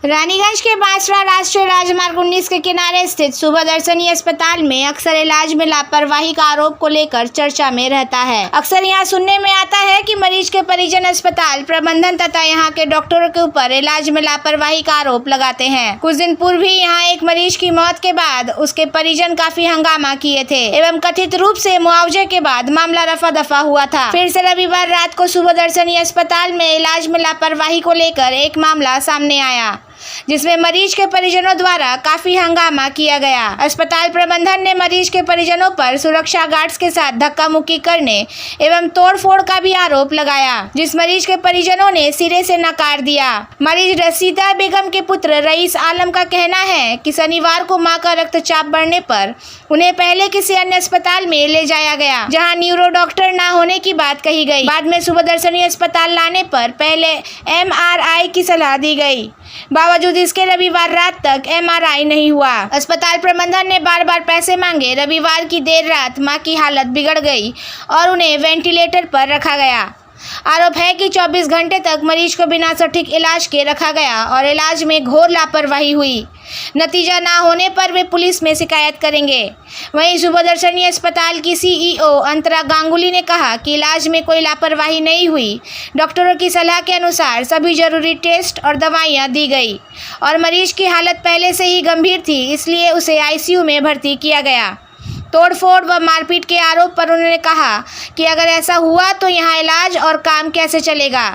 रानीगंज के बांसवाड़ा राष्ट्रीय राजमार्ग 19 के किनारे स्थित सुभदर्शनी अस्पताल में अक्सर इलाज में लापरवाही का आरोप को लेकर चर्चा में रहता है। अक्सर यहां सुनने में आता है कि मरीज के परिजन अस्पताल प्रबंधन तथा यहां के डॉक्टरों के ऊपर इलाज में लापरवाही का आरोप लगाते हैं। कुछ दिन पूर्व ही यहां एक मरीज की मौत के बाद उसके परिजन काफी हंगामा किए थे एवं कथित रूप से मुआवजे के बाद मामला रफा दफा हुआ था। फिर से रविवार रात को सुभदर्शनी अस्पताल में इलाज में लापरवाही को लेकर एक मामला सामने आया, जिसमें मरीज के परिजनों द्वारा काफी हंगामा किया गया। अस्पताल प्रबंधन ने मरीज के परिजनों पर सुरक्षा गार्ड्स के साथ धक्का मुक्की करने एवं तोड़फोड़ का भी आरोप लगाया, जिस मरीज के परिजनों ने सिरे से नकार दिया। मरीज रसीदा बेगम के पुत्र रईस आलम का कहना है कि शनिवार को मां का रक्तचाप बढ़ने पर उन्हें पहले किसी अन्य अस्पताल में ले जाया गया, जहां न्यूरो डॉक्टर न होने की बात कही गई। बाद में सुभदर्शनी अस्पताल लाने पर पहले MRI की सलाह दी गई। बावजूद इसके रविवार रात तक MRI नहीं हुआ। अस्पताल प्रबंधन ने बार बार पैसे मांगे। रविवार की देर रात मां की हालत बिगड़ गई और उन्हें वेंटिलेटर पर रखा गया। आरोप है कि 24 घंटे तक मरीज को बिना सटीक इलाज के रखा गया और इलाज में घोर लापरवाही हुई। नतीजा ना होने पर वे पुलिस में शिकायत करेंगे। वहीं सुभदर्शनी अस्पताल की CEO अंतरा गांगुली ने कहा कि इलाज में कोई लापरवाही नहीं हुई। डॉक्टरों की सलाह के अनुसार सभी जरूरी टेस्ट और दवाइयां दी गई और मरीज की हालत पहले से ही गंभीर थी, इसलिए उसे ICU में भर्ती किया गया। तोड़फोड़ व मारपीट के आरोप पर उन्होंने कहा कि अगर ऐसा हुआ तो यहाँ इलाज और काम कैसे चलेगा।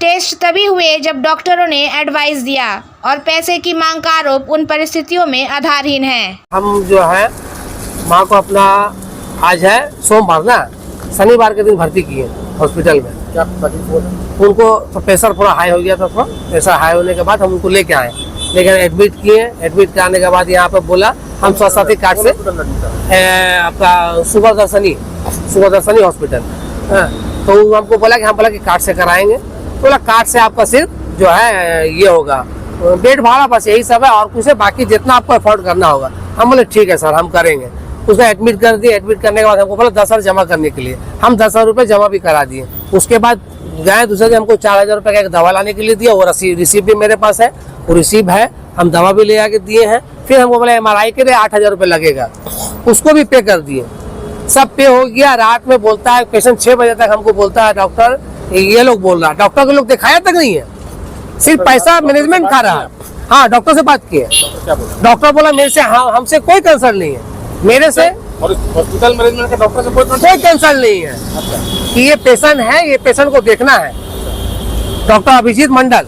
टेस्ट तभी हुए जब डॉक्टरों ने एडवाइस दिया और पैसे की मांग का आरोप उन परिस्थितियों में आधारहीन है। हम जो है माँ को अपना आज है सोमवार ना शनिवार के दिन भर्ती किए हॉस्पिटल में। क्या उनको तो प्रेशर थोड़ा हाई हो गया था। प्रेशर हाई होने के बाद हम उनको लेके आए, लेकिन एडमिट किए। एडमिट कराने के बाद यहाँ पे बोला हम स्वास्थ्य कार्ड से आपका सुभदर्शनी हॉस्पिटल, तो हमको बोला कि कार्ड से कराएंगे। बोला कार्ड से आपका सिर्फ जो है ये होगा बेड भाड़ा, बस यही सब है और कुछ है, बाकी जितना आपको अफोर्ड करना होगा। हम बोले ठीक है सर हम करेंगे। उसने एडमिट कर दिए। एडमिट करने के बाद हमको बोला 10,000 जमा करने के लिए। हम 10,000 रुपये जमा भी करा दिए। उसके बाद गए दूसरे दिन हमको 4,000 रुपये का एक दवा लाने के लिए दिया। वो रिसीप भी मेरे पास है, वो रिसीप है, हम दवा भी ले आके दिए हैं। फिर हमको बोला MRI के लिए 8,000 रुपये लगेगा, उसको भी पे कर दिए। सब पे हो गया। रात में बोलता है पेशेंट 6 बजे तक हमको बोलता है डॉक्टर, ये लोग बोल रहा है। डॉक्टर के लोग दिखाया तक नहीं है, सिर्फ पैसा मैनेजमेंट खा रहा है। हाँ डॉक्टर से बात की है। डॉक्टर बोला मेरे से हमसे कोई कंसर्न नहीं है, मेरे से हॉस्पिटल मैनेजमेंट का डॉक्टर से कोई कंसर्न नहीं है कि ये पेशेंट है, ये पेशेंट को देखना है। डॉक्टर अभिजीत मंडल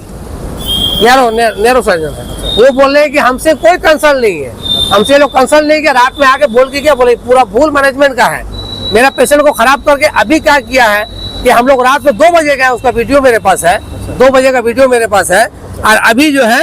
नेरो सर्जन है, वो बोल रहे हैं कि हमसे कोई कंसर्न नहीं है, हमसे लोग कंसर्न नहीं किया। रात में आके बोल के क्या बोले पूरा भूल मैनेजमेंट का है। मेरा पेशेंट को खराब करके अभी क्या किया है कि हम लोग रात में 2 बजे गए, उसका वीडियो मेरे पास है। 2 बजे का वीडियो मेरे पास है और अभी जो है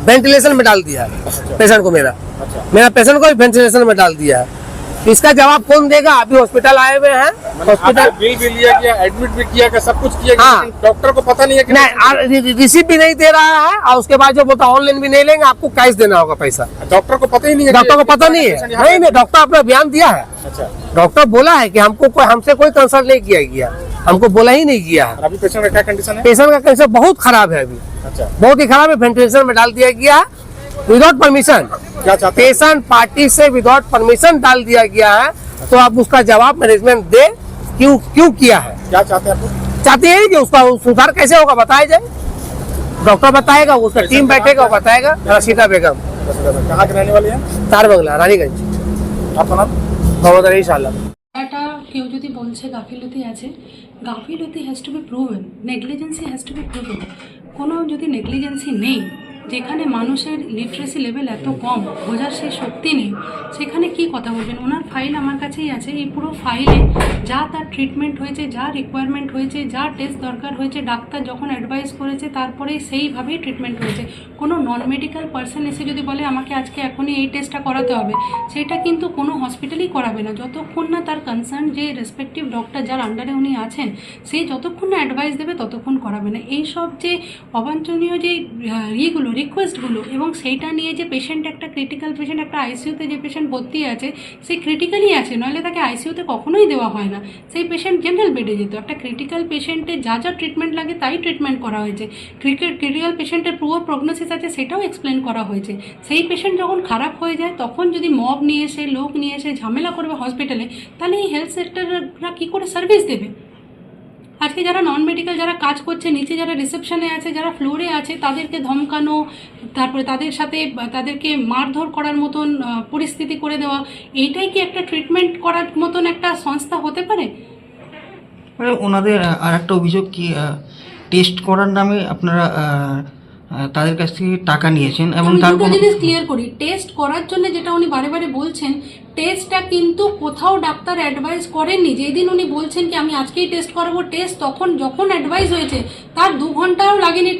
वेंटिलेशन में डाल दिया है पेशेंट को। मेरा पेशेंट को वेंटिलेशन में डाल दिया है। इसका जवाब कौन देगा? अभी हॉस्पिटल आए हुए हैं, हॉस्पिटल बिल भी लिया गया, एडमिट भी किया गया, सब कुछ किया गया। हाँ। डॉक्टर को पता नहीं है कि नहीं, रिसीप्ट भी नहीं दे रहा है और उसके बाद जो बोलता ऑनलाइन भी नहीं लेंगे, आपको कैश देना होगा पैसा। डॉक्टर को पता ही नहीं है। डॉक्टर को पता नहीं है। नहीं डॉक्टर अपना बयान दिया है। अच्छा। डॉक्टर बोला है कि हमसे कोई कंसल्ट नहीं किया गया, हमको बोला ही नहीं किया है। अभी पेशेंट का क्या कंडीशन है? पेशेंट का कंडीशन बहुत खराब है अभी। अच्छा। बहुत ही खराब है। वेंटिलेशन में डाल दिया गया विदाउट परमिशन। क्या चाहते पेशेंट पार्टी से विदाउट परमिशन डाल दिया गया है। तो आप उसका जवाब मैनेजमेंट दे, क्यों किया है? क्या चाहते हैं आप? चाहते हैं कि उसका सुधार कैसे होगा बताया जाए। डॉक्टर बताएगा, उसका टीम बैठेगा, वो बताएगा। रसीदा बेगम कहाँ के रहने वाली है? तार बंगला रानीगंज। आपका नाम? मोहम्मद रईस आलम। এটা কেউ যদি বলছে গাফিলতি আছে, গাফিলতি has to be proven, negligence has to be proven. কোনো যদি নেগলিজেন্সি নেই, যেখানে মানুষের লিটারেসি লেভেল এত কম, বোঝার সেই শক্তি নেই, সেখানে কি কথা বলবেন? ওনার ফাইল আমার কাছেই আছে। এই পুরো ফাইলে যা তার ট্রিটমেন্ট হয়েছে, যা রিকোয়ারমেন্ট হয়েছে, যা টেস্ট দরকার হয়েছে, ডাক্তার যখন অ্যাডভাইস করেছে তারপরেই সেইভাবেই ট্রিটমেন্ট হয়েছে। কোনো নন মেডিকেল পার্সন এসে যদি বলে আমাকে আজকে এখনই এই টেস্টটা করাতে হবে, সেটা কিন্তু কোনো হসপিটালই করাবে না, যতক্ষণ না তার কনসার্ন যে রেসপেক্টিভ ডক্টর যার আন্ডারে উনি আছেন সেই যতক্ষণ না অ্যাডভাইস দেবে ততক্ষণ করাবে না। এইসব যে অবাঞ্ছনীয় যে ইয়েগুলো রিকোয়েস্টগুলো এবং সেইটা নিয়ে যে পেশেন্ট একটা ক্রিটিক্যাল পেশেন্ট একটা আইসিইউতে যে পেশেন্ট ভর্তি আছে সেই ক্রিটিক্যালই আছে, নইলে তাকে আইসিইউতে কখনোই দেওয়া হয় না, সেই পেশেন্ট জেনারেল বেডে যেত। একটা ক্রিটিক্যাল পেশেন্টের যা যা ট্রিটমেন্ট লাগে তাই ট্রিটমেন্ট করা হয়েছে। ক্রিটিক্যাল পেশেন্টের পুয়ার প্রগনোসিস আছে সেটাও এক্সপ্লেন করা হয়েছে। সেই পেশেন্ট যখন খারাপ হয়ে যায় তখন যদি মব নিয়ে এসে লোক নিয়ে এসে ঝামেলা করবে হসপিটালে, তাহলে এই হেলথ সেক্টররা কী করে সার্ভিস দেবে? আজকে যারা নন মেডিকেল যারা কাজ করছে, নিচে যারা রিসেপশনে আছে, যারা ফ্লোরে আছে, তাদেরকে ধমকানো, তারপরে তাদের সাথে তাদেরকে মারধর করার মতন পরিস্থিতি করে দেওয়া, এইটাই কি একটা ট্রিটমেন্ট করার মতন একটা সংস্থা হতে পারে? মানে ওনাদের আর একটা অভিযোগ কি টেস্ট করার নামে আপনারা তাদের কাছ থেকে টাকা নিয়েছেন এবং আমি তার দুটো কোনো জিনিস ক্লিয়ার করি। টেস্ট করার জন্য যেটা উনি বারে বারে বলছেন, টেস্টটা কিন্তু কোথাও ডাক্তার অ্যাডভাইস করেননি। যেদিন উনি বলছেন কি আমি আজকেই টেস্ট করাবো, টেস্ট তখন যখন অ্যাডভাইস হয়েছে তার 2 ঘন্টাও লাগেনি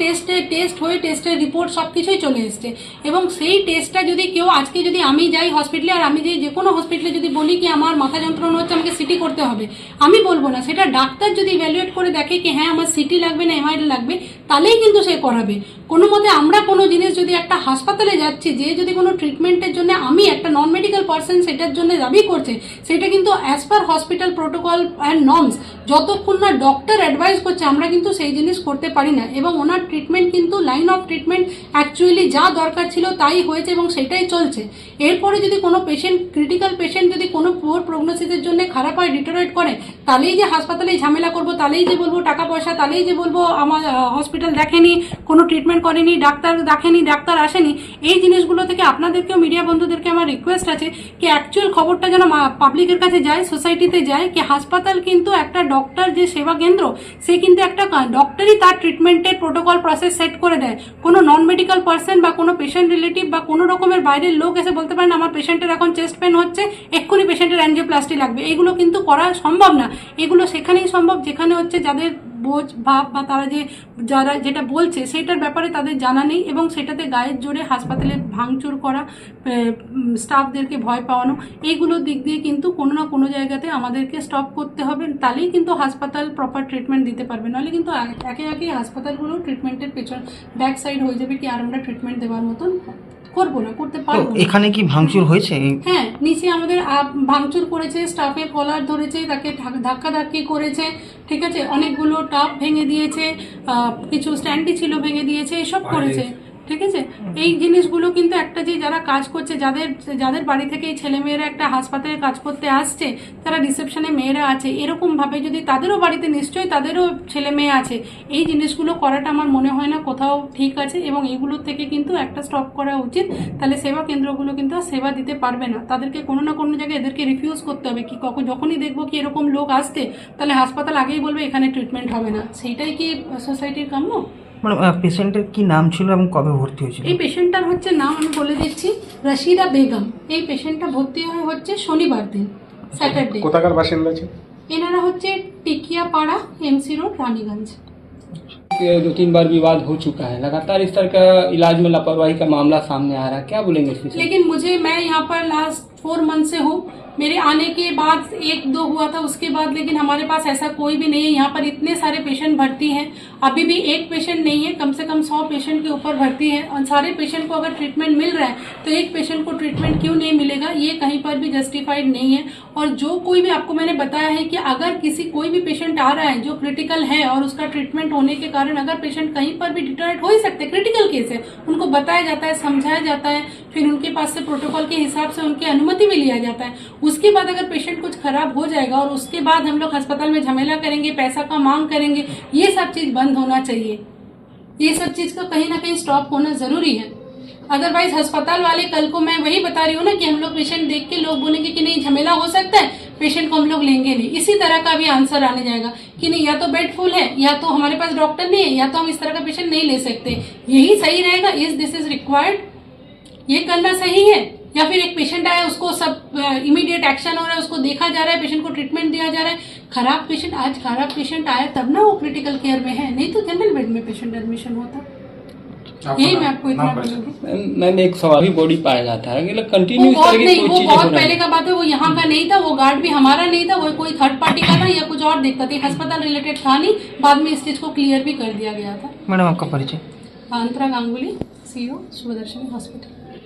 টেস্ট হয়ে টেস্টের রিপোর্ট সব কিছুই চলে এসছে। এবং সেই টেস্টটা যদি কেউ আজকে যদি আমি যাই হসপিটালে আর আমি যে কোনো হসপিটালে যদি বলি কি আমার মাথা যন্ত্রণা হচ্ছে আমাকে সিটি করতে হবে, আমি বলবো না। সেটা ডাক্তার যদি ইভ্যালুয়েট করে দেখে কি হ্যাঁ আমার সিটি লাগবে না এমআরআই লাগবে, তাহলেই কিন্তু সে করাবে। কোনো মতে আমরা কোনো জিনিস যদি একটা হাসপাতালে যাচ্ছি, যে যদি কোনো ট্রিটমেন্টের জন্য আমি একটা নন মেডিকেল পার্সন সেটার জন্য দাবি করছে, সেটা কিন্তু as per hospital protocol and norms যতক্ষণ না ডক্টর অ্যাডভাইস করছে আমরা কিন্তু সেই জিনিস করতে পারি না। এবং ওনার ট্রিটমেন্ট কিন্তু লাইন অফ ট্রিটমেন্ট অ্যাকচুয়ালি যা দরকার ছিল তাই হয়েছে এবং সেটাই চলছে। এরপরে যদি কোনো পেশেন্ট ক্রিটিক্যাল পেশেন্ট যদি কোনো পুয়ার প্রগনোসিসের জন্য খারাপ হয়, ডিটোরেট করে, তাহলেই যে হাসপাতালে ঝামেলা করবো, তাহলেই যে বলবো টাকা পয়সা, তাহলেই যে বলবো আমার হসপিটাল দেখেনি, কোনো ট্রিটমেন্ট করেনি, ডাক্তার দেখেনি, ডাক্তার আসেনি, এই জিনিসগুলো থেকে আপনাদেরকেও মিডিয়া বন্ধুদেরকে আমার রিকোয়েস্ট আছে কি অ্যাকচুয়াল খবরটা যেন পাবলিকের কাছে যায়, সোসাইটিতে যায় কি হাসপাতাল কিন্তু একটা ডক্টর যে সেবা কেন্দ্র, সে কিন্তু একটা ডক্টরই তার ট্রিটমেন্টের প্রোটোকল প্রসেস সেট করে দেয়। কোনো নন মেডিকেল পার্সন বা কোনো পেশেন্ট রিলেটিভ বা কোনো রকমের বাইরের লোক এসে বলতে পারেন আমার পেশেন্টের এখন চেস্ট পেন হচ্ছে, এক্ষুনি পেশেন্টের অ্যাঞ্জিওপ্লাস্টি লাগবে, এগুলো কিন্তু করা সম্ভব না। এগুলো সেখানেই সম্ভব যেখানে হচ্ছে যাদের বোঝ ভাব বা তারা যারা যেটা বলছে সেটার ব্যাপারে তাদের জানা নেই এবং সেটাতে গায়ের জোরে হাসপাতালে ভাঙচুর করা, স্টাফদেরকে ভয় পাওয়ানো, এইগুলোর দিক দিয়ে কিন্তু কোনো না কোনো জায়গাতে আমাদেরকে স্টপ করতে হবে। তাহলেই কিন্তু হাসপাতাল প্রপার ট্রিটমেন্ট দিতে পারবে, নাহলে কিন্তু একে একে হাসপাতালগুলো ট্রিটমেন্টের পেছন ব্যাক সাইড হয়ে যাবে কি আর আমরা ট্রিটমেন্ট দেওয়ার মতন করবো না, করতে পারবো না। এখানে কি ভাঙচুর হয়েছে? হ্যাঁ, নিচে আমাদের ভাঙচুর করেছে, স্টাফের কলার ধরেছে, তাকে ধাক্কাধাক্কি করেছে, ঠিক আছে, অনেকগুলো টাপ ভেঙে দিয়েছে, কিছু স্ট্যান্ডই ছিল ভেঙে দিয়েছে, এসব করেছে, ঠিক আছে। এই জিনিসগুলো কিন্তু একটা যে যারা কাজ করছে, যাদের বাড়ি থেকে এই ছেলেমেয়েরা একটা হাসপাতালে কাজ করতে আসছে, তারা রিসেপশনে মেয়েরা আছে, এরকমভাবে যদি তাদেরও বাড়িতে নিশ্চয়ই তাদেরও ছেলে মেয়ে আছে, এই জিনিসগুলো করাটা আমার মনে হয় না কোথাও ঠিক আছে এবং এগুলোর থেকে কিন্তু একটা স্টপ করা উচিত। তাহলে সেবা কেন্দ্রগুলো কিন্তু আর সেবা দিতে পারবে না, তাদেরকে কোনো না কোনো জায়গায় এদেরকে রিফিউজ করতে হবে কি যখনই দেখবো কি এরকম লোক আসতে, তাহলে হাসপাতাল আগেই বলবে এখানে ট্রিটমেন্ট হবে না। সেইটাই কি সোসাইটির কাম্য? মানে পেশেন্টের কি নাম ছিল এবং কবে ভর্তি হয়েছিল? এই পেশেন্টটার হচ্ছে নাম আমি বলে দিচ্ছি, রশিদা বেগম। এই পেশেন্টটা ভর্তি হচ্ছে শনিবার দিন, স্যাটারডে। কোথাকার বাসিন্দা আছে? এনারা হচ্ছে টিকিয়াপাড়া, एमसी रोड, रानीगंज। 2-3 बार विवाद हो चुका है, लगातार इस तरह का इलाज में लापरवाही का मामला सामने आ रहा है, क्या बोलेंगे इस विषय? लेकिन मैं यहाँ पर लास्ट 4 मंथ से हूँ। मेरे आने के बाद 1-2 हुआ था, उसके बाद लेकिन हमारे पास ऐसा कोई भी नहीं है। यहाँ पर इतने सारे पेशेंट भर्ती हैं, अभी भी एक पेशेंट नहीं है, कम से कम 100 पेशेंट के ऊपर भर्ती है और सारे पेशेंट को अगर ट्रीटमेंट मिल रहा है तो एक पेशेंट को ट्रीटमेंट क्यों नहीं मिलेगा, ये कहीं पर भी जस्टिफाइड नहीं है। और जो कोई भी आपको मैंने बताया है कि अगर कोई भी पेशेंट आ रहा है जो क्रिटिकल है और उसका ट्रीटमेंट होने के कारण अगर पेशेंट कहीं पर भी डिटोरेट हो ही सकते, क्रिटिकल केस है, उनको बताया जाता है, समझाया जाता है, फिर उनके पास से प्रोटोकॉल के हिसाब से उनकी अनुमति भी लिया जाता है। उसके बाद अगर पेशेंट कुछ खराब हो जाएगा और उसके बाद हम लोग अस्पताल में झमेला करेंगे, पैसा का मांग करेंगे, ये सब चीज बंद होना चाहिए। ये सब चीज का कहीं ना कहीं स्टॉप होना जरूरी है। अदरवाइज अस्पताल वाले कल को, मैं वही बता रही हूँ ना कि हम लोग पेशेंट देख के लोग बोलेंगे कि नहीं झमेला हो सकता है, पेशेंट को हम लोग लेंगे नहीं, इसी तरह का भी आंसर आने जाएगा कि नहीं या तो बेड फुल है, या तो हमारे पास डॉक्टर नहीं है, या तो हम इस तरह का पेशेंट नहीं ले सकते। यही सही रहेगा, दिस इज रिक्वायर्ड, ये करना सही है। या फिर एक पेशेंट आया, उसको सब इमीडिएट एक्शन हो रहा है, उसको देखा जा रहा है, पेशेंट को ट्रीटमेंट दिया जा रहा है। खराब पेशेंट आया तब ना वो क्रिटिकल केयर में है, नहीं तो जनरल बेड में पेशेंट एडमिशन होता। यही मैं आपको इतना बोलूंगी। मैम एक स्वाभाविक बॉडी पाया जाता है, कंटिन्यू वो बहुत पहले का बात है, वो यहाँ का नहीं था, वो गार्ड भी हमारा नहीं था, वो कोई थर्ड पार्टी का था या कुछ और दिक्कत थी, अस्पताल रिलेटेड था नहीं। बाद में इस चीज को क्लियर भी कर दिया गया था। मैडम आपका परिचय? अंतरा गांगुली, CEO, सुभदर्शनी हॉस्पिटल।